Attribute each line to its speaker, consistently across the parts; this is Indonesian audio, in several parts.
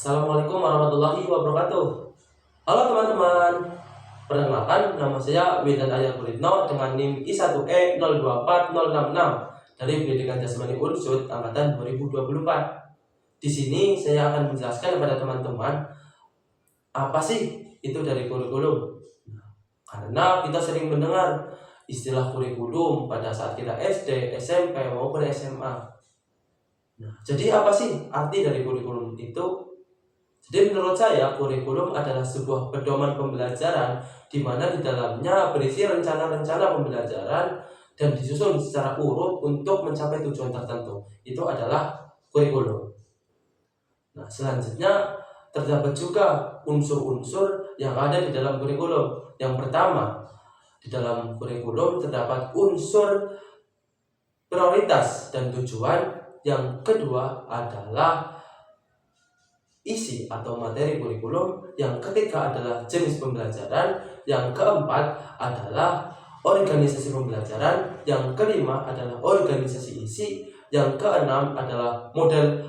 Speaker 1: Assalamualaikum warahmatullahi wabarakatuh. Halo teman-teman, perkenalkan nama saya Wildan Ayat Kuritno dengan NIM I1E024066 dari Pendidikan Jasmani Unsur angkatan 2024. Di sini saya akan menjelaskan kepada teman-teman apa sih itu dari kurikulum. Karena kita sering mendengar istilah kurikulum pada saat kita SD, SMP maupun SMA. Jadi apa sih arti dari kurikulum itu? Jadi menurut saya kurikulum adalah sebuah pedoman pembelajaran di mana di dalamnya berisi rencana-rencana pembelajaran dan disusun secara urut untuk mencapai tujuan tertentu. Itu adalah kurikulum. Selanjutnya terdapat juga unsur-unsur yang ada di dalam kurikulum. Yang pertama, di dalam kurikulum terdapat unsur prioritas dan tujuan. Yang kedua adalah isi atau materi kurikulum. Yang ketiga adalah jenis pembelajaran. Yang keempat adalah organisasi pembelajaran. Yang kelima adalah organisasi isi. Yang keenam adalah model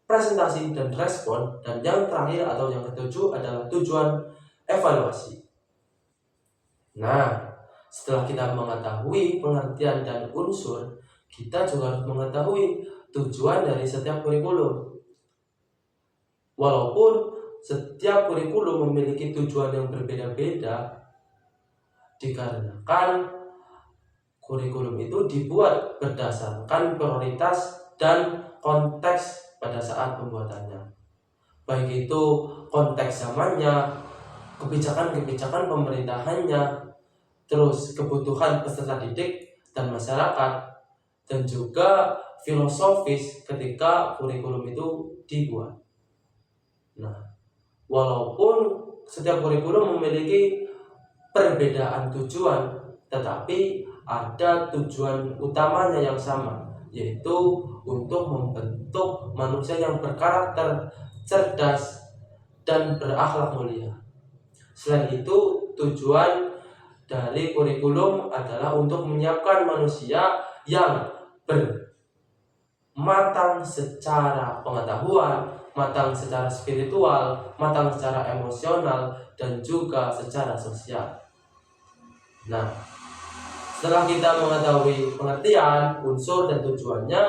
Speaker 1: presentasi dan respon. Dan yang terakhir atau yang ketujuh adalah tujuan evaluasi. Setelah kita mengetahui pengertian dan unsur, kita juga harus mengetahui tujuan dari setiap kurikulum. Walaupun setiap kurikulum memiliki tujuan yang berbeda-beda, dikarenakan kurikulum itu dibuat berdasarkan prioritas dan konteks pada saat pembuatannya. Baik itu konteks zamannya, kebijakan-kebijakan pemerintahannya, terus kebutuhan peserta didik dan masyarakat, dan juga filosofis ketika kurikulum itu dibuat. Walaupun setiap kurikulum memiliki perbedaan tujuan, tetapi ada tujuan utamanya yang sama, yaitu untuk membentuk manusia yang berkarakter, cerdas, dan berakhlak mulia. Selain itu, tujuan dari kurikulum adalah untuk menyiapkan manusia yang matang secara pengetahuan, matang secara spiritual, matang secara emosional, dan juga secara sosial. Setelah kita mengetahui pengertian, unsur, dan tujuannya,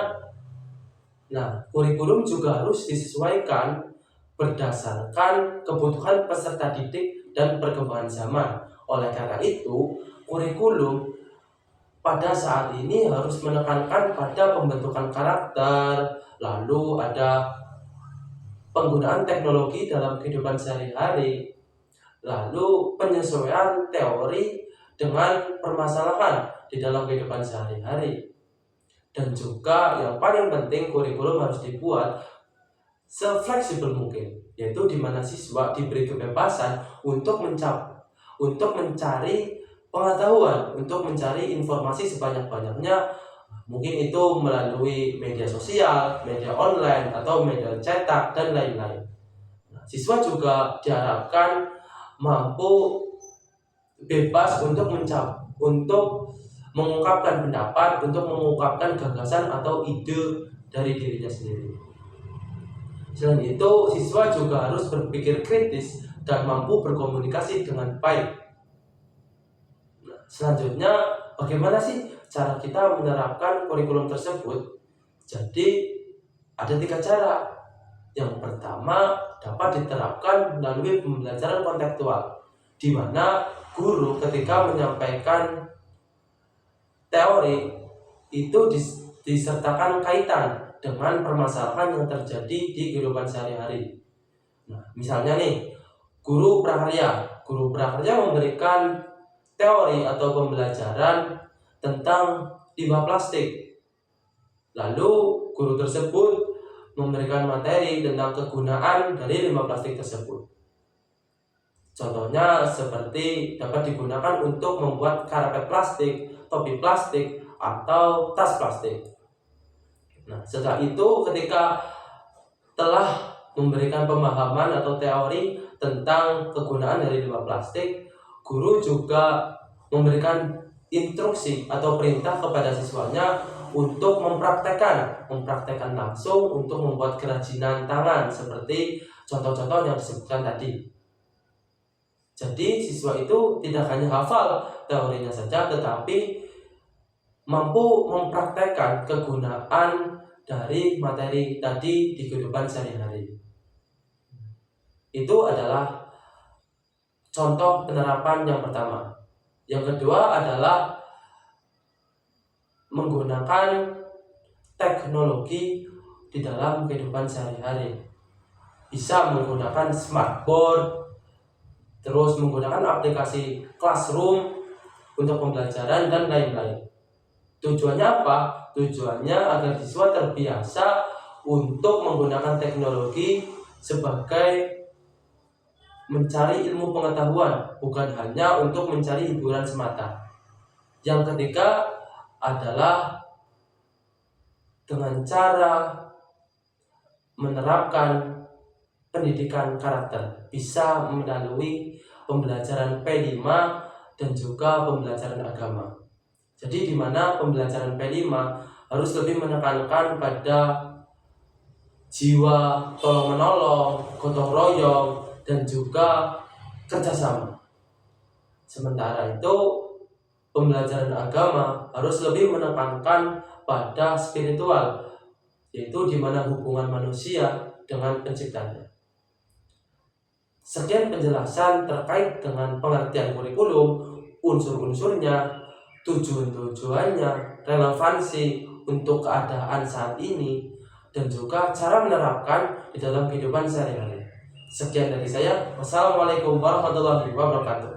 Speaker 1: kurikulum juga harus disesuaikan berdasarkan kebutuhan peserta didik dan perkembangan zaman. Oleh karena itu, kurikulum pada saat ini harus menekankan pada pembentukan karakter, lalu ada penggunaan teknologi dalam kehidupan sehari-hari, lalu penyesuaian teori dengan permasalahan di dalam kehidupan sehari-hari. Dan juga yang paling penting, kurikulum harus dibuat sefleksibel mungkin, yaitu di mana siswa diberi kebebasan untuk mencari pengetahuan, untuk mencari informasi sebanyak-banyaknya, mungkin itu melalui media sosial, media online, atau media cetak, dan lain-lain. Siswa juga diharapkan mampu bebas untuk mengungkapkan pendapat, untuk mengungkapkan gagasan atau ide dari dirinya sendiri. Selain itu, siswa juga harus berpikir kritis dan mampu berkomunikasi dengan baik. Selanjutnya, bagaimana sih cara kita menerapkan kurikulum tersebut? Jadi, ada 3 cara. Yang pertama, dapat diterapkan melalui pembelajaran kontekstual, di mana guru ketika menyampaikan teori itu disertakan kaitan dengan permasalahan yang terjadi di kehidupan sehari-hari. Misalnya nih, guru prakarya memberikan teori atau pembelajaran tentang limbah plastik. Lalu guru tersebut memberikan materi tentang kegunaan dari limbah plastik tersebut. Contohnya seperti dapat digunakan untuk membuat karpet plastik, topi plastik, atau tas plastik. Setelah itu, ketika telah memberikan pemahaman atau teori tentang kegunaan dari limbah plastik, guru juga memberikan instruksi atau perintah kepada siswanya untuk mempraktekkan langsung untuk membuat kerajinan tangan seperti contoh-contoh yang disebutkan tadi. Jadi siswa itu tidak hanya hafal teorinya saja, tetapi mampu mempraktekkan kegunaan dari materi tadi di kehidupan sehari-hari. Itu adalah contoh penerapan yang pertama. Yang kedua adalah menggunakan teknologi di dalam kehidupan sehari-hari. Bisa menggunakan smartboard, terus menggunakan aplikasi classroom untuk pembelajaran dan lain-lain. Tujuannya apa? Tujuannya agar siswa terbiasa untuk menggunakan teknologi sebagai mencari ilmu pengetahuan, bukan hanya untuk mencari hiburan semata. Yang ketiga adalah dengan cara menerapkan pendidikan karakter, bisa melalui pembelajaran P5 dan juga pembelajaran agama. Jadi di mana pembelajaran P5 harus lebih menekankan pada jiwa tolong-menolong, gotong royong, dan juga kerjasama. Sementara itu pembelajaran agama harus lebih menekankan pada spiritual, yaitu di mana hubungan manusia dengan penciptanya. Sekian penjelasan terkait dengan pengertian kurikulum, unsur-unsurnya, tujuan-tujuannya, relevansi untuk keadaan saat ini, dan juga cara menerapkan di dalam kehidupan sehari-hari. Sekian dari saya. Wassalamualaikum warahmatullahi wabarakatuh.